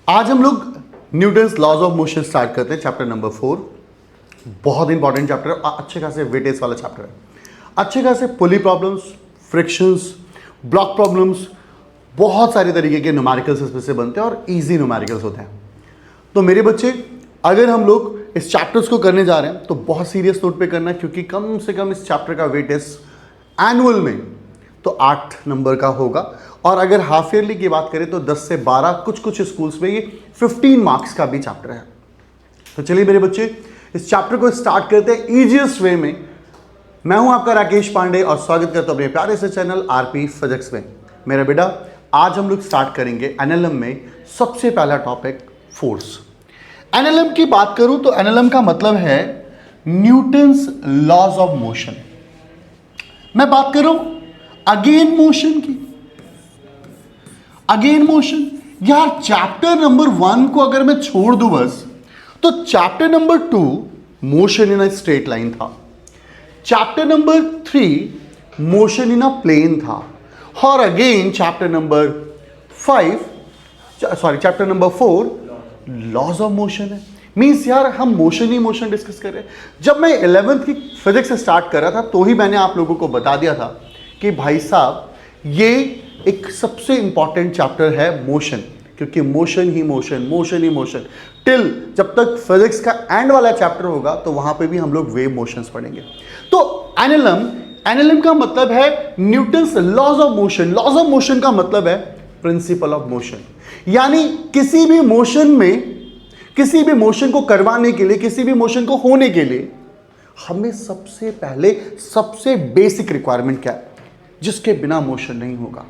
आज हम लोग Newton's laws of motion start करते हैं, चैप्टर नंबर 4। बहुत इंपॉर्टेंट चैप्टर है, अच्छे खासे वेटेज वाला चैप्टर है। अच्छे खासे पुली प्रॉब्लम्स, फ्रिक्शंस, ब्लॉक प्रॉब्लम्स, बहुत सारे तरीके के न्यूमेरिकल्स इसमें से बनते हैं और इजी न्यूमेरिकल्स होते हैं। तो मेरे बच्चे, अगर हम लोग इस चैप्टर्स को करने जा रहे हैं तो बहुत सीरियस नोट पे करना है, क्योंकि कम से कम इस चैप्टर का वेटेज एनुअल में तो 8 नंबर का होगा, और अगर हाफ ईयरली की बात करें तो 10 से 12, कुछ स्कूल्स में ये 15 मार्क्स का भी चैप्टर है। तो चलिए मेरे बच्चे, इस चैप्टर को स्टार्ट करते हैं इजीएस्ट वे में। मैं हूं आपका राकेश पांडे और स्वागत करता हूं अपने प्यारे से चैनल आरपी फिजिक्स में। मेरा बेटा, आज हम लोग स्टार्ट करेंगे एनएलएम में सबसे पहला टॉपिक फोर्स। एनएलएम की बात करूं तो एनएलएम का मतलब है न्यूटन्स लॉज ऑफ मोशन। मैं बात कर रहा हूं अगेन मोशन की। अगेन मोशन, यार चैप्टर नंबर 1 को अगर मैं छोड़ दूं बस, तो chapter number 2 motion in a straight line था, chapter number 3 motion in a plane था, और again chapter number 4 laws of motion है। मीन्स यार हम मोशन ही मोशन डिस्कस कर रहे हैं। जब मैं 11th की फिजिक्स से स्टार्ट कर रहा था तो ही मैंने आप लोगों को बता दिया था कि भाई साहब ये एक सबसे इंपॉर्टेंट चैप्टर है मोशन, क्योंकि मोशन ही मोशन टिल जब तक फिजिक्स का एंड वाला चैप्टर होगा तो वहां पे भी हम लोग वेव मोशंस पढ़ेंगे। तो एनएलएम का मतलब है Newton's laws of motion. Laws of motion का मतलब है प्रिंसिपल ऑफ मोशन, यानी किसी भी मोशन को करवाने के लिए, किसी भी मोशन को होने के लिए हमें सबसे पहले सबसे बेसिक रिक्वायरमेंट क्या है, जिसके बिना मोशन नहीं होगा।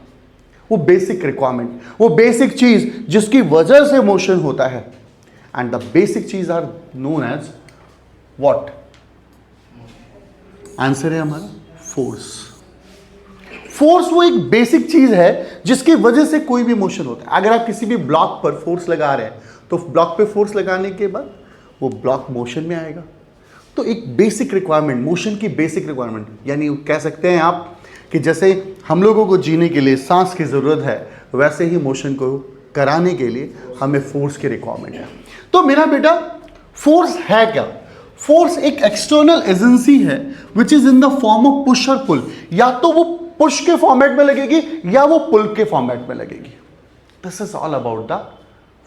वो बेसिक रिक्वायरमेंट, वो बेसिक चीज जिसकी वजह से मोशन होता है, एंड द बेसिक चीज are known as what? Answer है हमारा फोर्स। फोर्स वो एक बेसिक चीज है जिसकी वजह से कोई भी मोशन होता है। अगर आप किसी भी ब्लॉक पर फोर्स लगा रहे हैं तो ब्लॉक पे फोर्स लगाने के बाद वो ब्लॉक मोशन में आएगा। तो एक बेसिक रिक्वायरमेंट, मोशन की बेसिक रिक्वायरमेंट, यानी कह सकते हैं आप कि जैसे हम लोगों को जीने के लिए सांस की ज़रूरत है, वैसे ही मोशन को कराने के लिए हमें फोर्स की रिक्वायरमेंट है। तो मेरा बेटा, फोर्स है क्या? फोर्स एक एक्सटर्नल एजेंसी है which is in the form of push और पुल। या तो वो पुश के फॉर्मेट में लगेगी या वो पुल के फॉर्मेट में लगेगी। This is all about the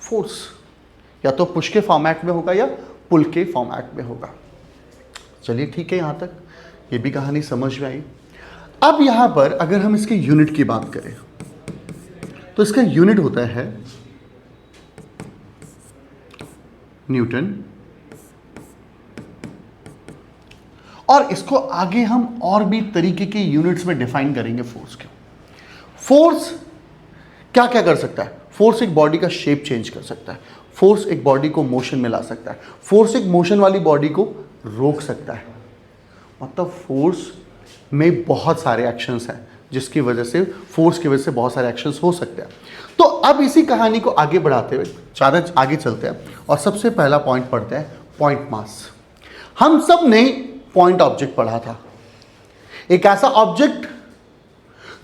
force. या तो पुश के फॉर्मेट में होगा या पुल के फॉर्मेट में होगा। चलिए ठीक है, यहां तक ये भी कहानी समझ में आई। अब यहां पर अगर हम इसके यूनिट की बात करें तो इसका यूनिट होता है न्यूटन, और इसको आगे हम और भी तरीके के यूनिट्स में डिफाइन करेंगे फोर्स के। फोर्स क्या क्या कर सकता है? फोर्स एक बॉडी का शेप चेंज कर सकता है, फोर्स एक बॉडी को मोशन में ला सकता है, फोर्स एक मोशन वाली बॉडी को रोक सकता है। मतलब फोर्स में बहुत सारे एक्शंस हैं जिसकी वजह से, फोर्स की वजह से बहुत सारे एक्शंस हो सकते हैं। तो अब इसी कहानी को आगे बढ़ाते हुए ज़्यादा आगे चलते हैं और सबसे पहला पॉइंट पढ़ते हैं, पॉइंट मास। हम सब ने पॉइंट ऑब्जेक्ट पढ़ा था, एक ऐसा ऑब्जेक्ट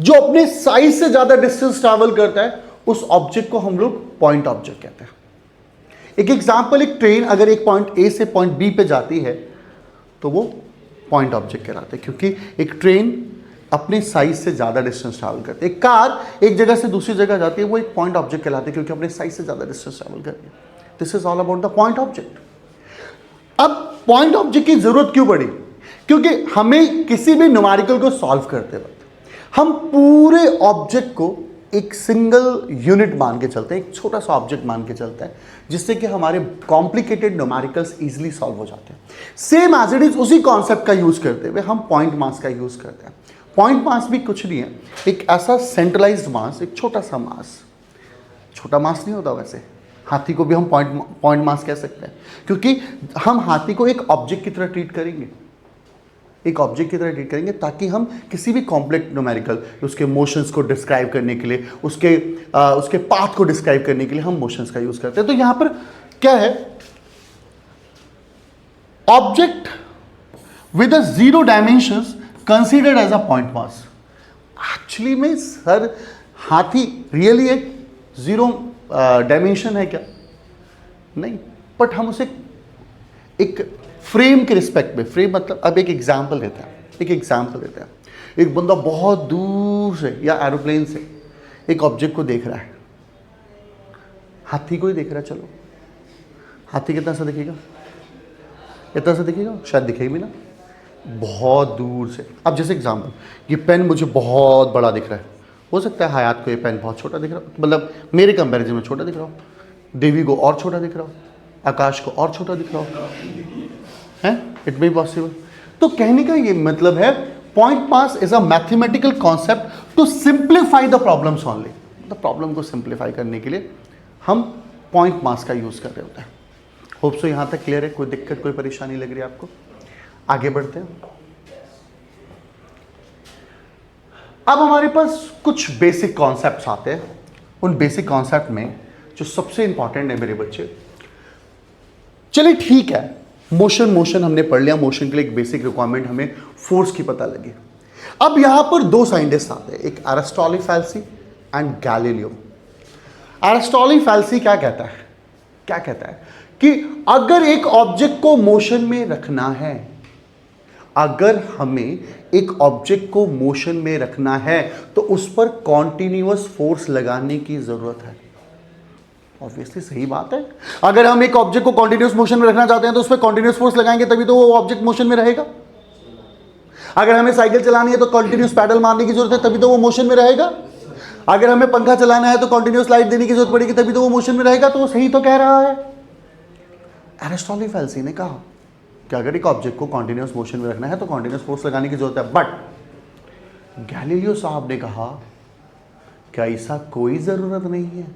जो अपने साइज से ज्यादा डिस्टेंस ट्रैवल करता है, उस ऑब्जेक्ट को हम लोग पॉइंट ऑब्जेक्ट कहते हैं। एक एग्जांपल, एक ट्रेन अगर एक पॉइंट ए से पॉइंट बी पे जाती है तो वो पॉइंट ऑब्जेक्ट कहलाते हैं, क्योंकि एक ट्रेन अपने साइज से ज्यादा डिस्टेंस ट्रैवल करती है। एक कार एक जगह से दूसरी जगह जाती है, वो एक पॉइंट ऑब्जेक्ट कहलाती है, क्योंकि अपने साइज से ज्यादा डिस्टेंस ट्रैवल करती है। This is all about the point object. अब पॉइंट ऑब्जेक्ट की जरूरत क्यों पड़ी? क्योंकि हमें किसी भी न्यूमेरिकल को सॉल्व करते वक्त हम पूरे ऑब्जेक्ट को एक सिंगल यूनिट मान के चलते हैं, एक छोटा सा ऑब्जेक्ट मान के चलते हैं, जिससे कि हमारे कॉम्प्लिकेटेड न्यूमेरिकल्स इजीली सॉल्व हो जाते हैं। सेम एज इट इज उसी कॉन्सेप्ट का यूज करते हुए हम पॉइंट मास का यूज करते हैं। पॉइंट मास भी कुछ नहीं है, एक ऐसा सेंट्रलाइज्ड मास, एक छोटा सा मास। छोटा मास नहीं होता वैसे, हाथी को भी हम पॉइंट मास कह सकते हैं, क्योंकि हम हाथी को एक ऑब्जेक्ट की तरह ट्रीट करेंगे, एक ऑब्जेक्ट की तरह ट्रीट करेंगे, ताकि हम किसी भी कॉम्प्लेक्स न्यूमेरिकल, उसके मोशंस को डिस्क्राइब करने के लिए, उसके पाथ को डिस्क्राइब करने के लिए हम मोशंस का यूज करते हैं। तो यहां पर क्या है? Object with a 0 dimensions considered as a point mass. Actually में सर, हाथी रियली एक 0 डायमेंशन है क्या? नहीं, बट हम उसे एक फ्रेम के रिस्पेक्ट में, फ्रेम मतलब, अब एक एग्जाम्पल देते हैं, एक बंदा बहुत दूर से या एरोप्लेन से एक ऑब्जेक्ट को देख रहा है, हाथी को ही देख रहा है, चलो हाथी कितना सा दिखेगा, शायद दिखे भी ना, बहुत दूर से। अब जैसे एग्जाम्पल, ये पेन मुझे बहुत बड़ा दिख रहा है, हो सकता है हयात को ये पेन बहुत छोटा दिख रहा हो, मतलब मेरे कंपैरिजन में छोटा दिख रहा हो, देवी को और छोटा दिख रहा हो, आकाश को और छोटा दिख रहा हो, है इट मे बी पॉसिबल। तो कहने का ये मतलब है, point mass is a mathematical concept to simplify the problems only. मतलब प्रॉब्लम को सिंप्लीफाई करने के लिए हम पॉइंट मास का यूज कर रहे होते हैं। होप सो यहां तक क्लियर है, कोई दिक्कत कोई परेशानी लग रही है आपको? आगे बढ़ते हैं। अब हमारे पास कुछ बेसिक कॉन्सेप्ट्स आते हैं। उन बेसिक कॉन्सेप्ट में जो सबसे इंपॉर्टेंट है मेरे बच्चे, चलिए ठीक है, मोशन हमने पढ़ लिया, मोशन के लिए एक बेसिक रिक्वायरमेंट हमें फोर्स की पता लगी। अब यहां पर दो साइंटिस्ट आते हैं, एक Aristotle fallacy and Galileo. Aristotle fallacy क्या कहता है कि अगर एक ऑब्जेक्ट को मोशन में रखना है, अगर हमें एक ऑब्जेक्ट को मोशन में रखना है तो उस पर कॉन्टिन्यूअस फोर्स लगाने की जरूरत है। ऑब्वियसली सही बात है, अगर हम एक ऑब्जेक्ट को कॉन्टिन्यूअस मोशन में रखना चाहते हैं तो उस पर कॉन्टिन्यूअस फोर्स लगाएंगे तभी तो वो ऑब्जेक्ट मोशन में रहेगा। अगर हमें साइकिल चलानी है तो कॉन्टिन्यूअस पैडल मारने की जरूरत है, तभी तो वो मोशन में रहेगा। अगर हमें पंखा चलाना है तो कॉन्टिन्यूअस लाइट देने की जरूरत पड़ेगी, तभी तो वो मोशन में रहेगा। तो वो सही तो कह रहा है। एरिस्टोटल फैलेसी ने कहा कि अगर एक ऑब्जेक्ट को कॉन्टिन्यूअस मोशन में रखना है तो कॉन्टिन्यूअस फोर्स लगाने की जरूरत है। बट गैलीलियो साहब ने कहा कि ऐसा कोई जरूरत नहीं है,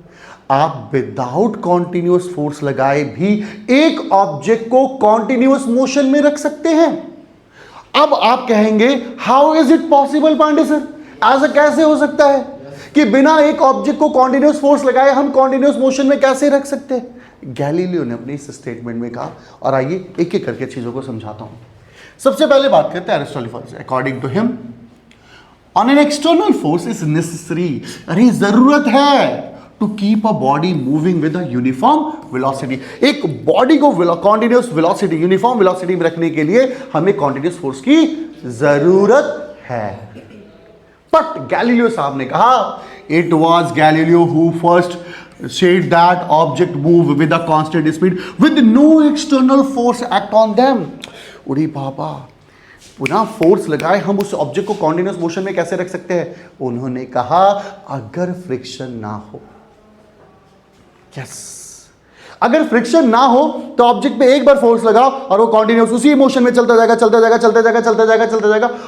आप विदाउट कॉन्टिन्यूअस फोर्स लगाए भी एक ऑब्जेक्ट को कॉन्टिन्यूअस मोशन में रख सकते हैं। अब आप कहेंगे how is it possible Pandey sir, ऐसा कैसे हो सकता है कि बिना एक ऑब्जेक्ट को कॉन्टिन्यूअस फोर्स लगाए हम कॉन्टिन्यूअस मोशन में कैसे रख सकते हैं? गैलीलियो ने अपने इस स्टेटमेंट में कहा, और आइए एक एक करके चीजों को समझाता हूं। सबसे पहले बात करते हैं Aristotle fallacy. According to him, on an external force is necessary, अरे जरूरत है to keep a body moving with a uniform velocity. एक बॉडी को कॉन्टिन्यूअस वेलोसिटी, यूनिफॉर्म वेलोसिटी में रखने के लिए हमें कॉन्टिन्यूअस फोर्स की जरूरत है। बट गैलीलियो साहब ने कहा, it was Galileo who first said that object move with a constant speed with no external force act on them। उड़ी बाबा, पुनः फोर्स लगाए हम उस ऑब्जेक्ट को कॉन्टिन्यूअस मोशन में कैसे रख सकते हैं? उन्होंने कहा अगर फ्रिक्शन ना हो। यस, अगर फ्रिक्शन ना हो तो ऑब्जेक्ट पे एक बार फोर्स लगाओ और वो कॉन्टिन्यूअस उसी मोशन में चलता जाएगा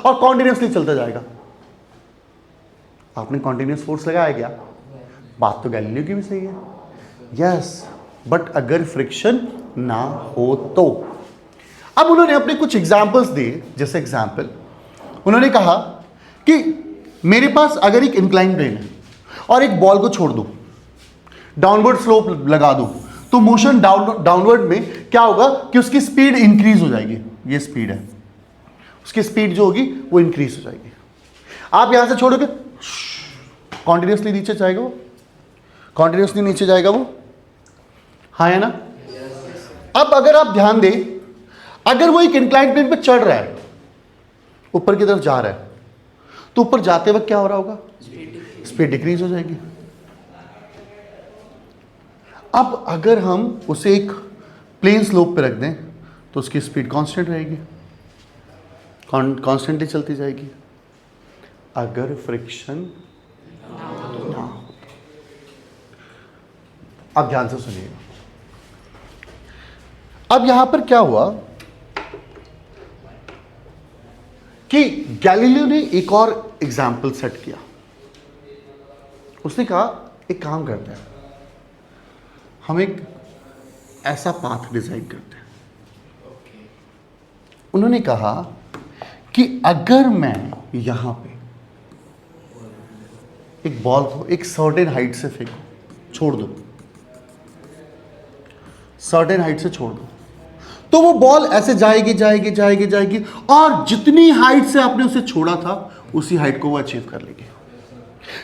और कॉन्टिन्यूअसली चलता जाएगा। आपने कॉन्टिन्यूअस फोर्स लगाया क्या? बात तो गैलीलियो की भी सही है। यस, बट अगर फ्रिक्शन ना हो तो। अब उन्होंने अपने कुछ एग्जाम्पल्स दिए। जैसे एग्जाम्पल उन्होंने कहा कि मेरे पास अगर एक इंक्लाइन प्लेन है और एक बॉल को छोड़ दूं, डाउनवर्ड स्लोप लगा दूं, तो मोशन डाउनवर्ड में क्या होगा कि उसकी स्पीड इंक्रीज हो जाएगी। ये स्पीड है, उसकी स्पीड जो होगी वो इंक्रीज हो जाएगी। आप यहां से छोड़ोगे, कॉन्टिन्यूसली नीचे जाएगा वो, कॉन्टिन्यूसली नीचे जाएगा वो, हाँ है ना? अब अगर आप ध्यान दें, अगर वो एक इंक्लाइंड प्लेन पे चढ़ रहा है, ऊपर की तरफ जा रहा है, तो ऊपर जाते वक्त क्या हो रहा होगा? स्पीड डिक्रीज हो जाएगी। अब अगर हम उसे एक प्लेन स्लोप पे रख दें तो उसकी स्पीड कांस्टेंट रहेगी, कांस्टेंटली चलती जाएगी अगर फ्रिक्शन ना हो। अब ध्यान से सुनिएगा। अब यहां पर क्या हुआ कि गैलीलियो ने एक और एग्जाम्पल सेट किया। उसने कहा एक काम करते हैं, हम एक ऐसा पाथ डिजाइन करते हैं। उन्होंने कहा कि अगर मैं यहां पे एक बॉल को एक सर्टेन हाइट से फेंकूं, छोड़ दो, सर्टेन हाइट से छोड़ दो, तो वो बॉल ऐसे जाएगी जाएगी जाएगी जाएगी और जितनी हाइट से आपने उसे छोड़ा था उसी हाइट को वो अचीव कर लेगी।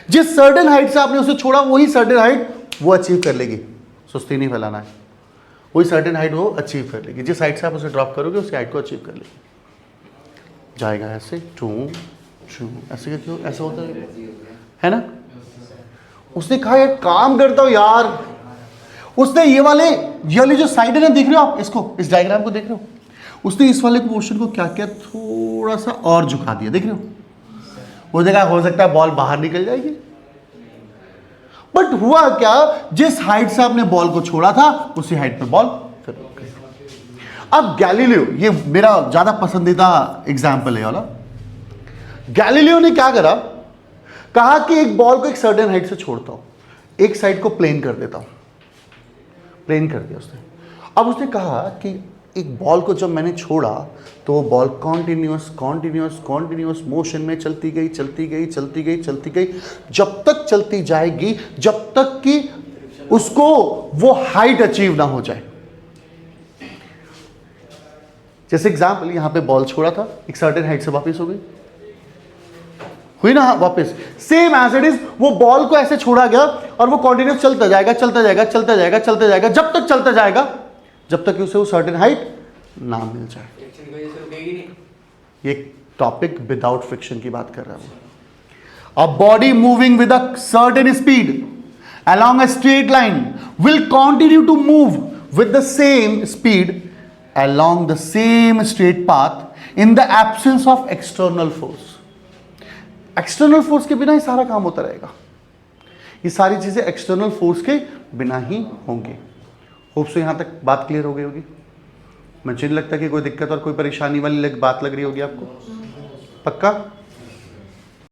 जिस सर्टेन हाइट से आपने उसे छोड़ा वही सर्टेन हाइट वो अचीव कर लेगी, सुस्ती नहीं फैलाना है, वही सर्टेन हाइट वो अचीव कर लेगी, जिस हाइट से आप उसे ड्रॉप करोगे उसी हाइट को अचीव कर लेगी। जाएगा ऐसे टू टू, ऐसे क्यों ऐसा होता है ना। उसने कहा यार काम करता हूं यार, उसने ये वाले जो साइड है ना, देख रहे हो आप इसको, इस डायग्राम को देख रहे हो, उसने इस वाले पोर्शन को क्या किया, थोड़ा सा और झुका दिया, देख रहे हो। वो देखा हो सकता है बॉल बाहर निकल जाएगी, बट हुआ क्या, जिस हाइट से आपने बॉल को छोड़ा था उसी हाइट पे बॉल फिर रुक गई। अब गैलीलियो, ये मेरा ज्यादा पसंदीदा एग्जाम्पल है वाला। गैलीलियो ने क्या करा, कहा कि एक बॉल को एक सर्टेन हाइट से छोड़ता हूं, एक साइड को प्लेन कर देता हूं, प्लेन कर दिया उसने। अब उसने कहा कि एक बॉल को जब मैंने छोड़ा तो वो ball continuous continuous continuous motion में चलती गई चलती गई चलती गई चलती गई, जब तक चलती जाएगी जब तक कि उसको वो हाइट अचीव ना हो जाए। जैसे एग्जाम्पल, यहां पे बॉल छोड़ा था, एक सर्टेन हाइट से वापस हो गई, हुई ना वापस। सेम एज इट इज, वो बॉल को ऐसे छोड़ा गया और वो कॉन्टिन्यूस चलता जाएगा चलता जाएगा चलता जाएगा चलता जाएगा, जब तक चलता जाएगा जब तक कि उसे वो सर्टेन हाइट ना मिल जाए। ये टॉपिक विदाउट फ्रिक्शन की बात कर रहा हूं। अ body moving with a certain speed along a straight line will continue to move with the same speed along the same straight path in the absence of external force. External force के बिना ही सारा काम होता रहेगा, ये सारी चीजें external force के बिना ही होंगी। होप सो यहां तक बात क्लियर हो गई होगी। मुझे नहीं लगता कि कोई दिक्कत और कोई परेशानी वाली बात लग रही होगी आपको, पक्का।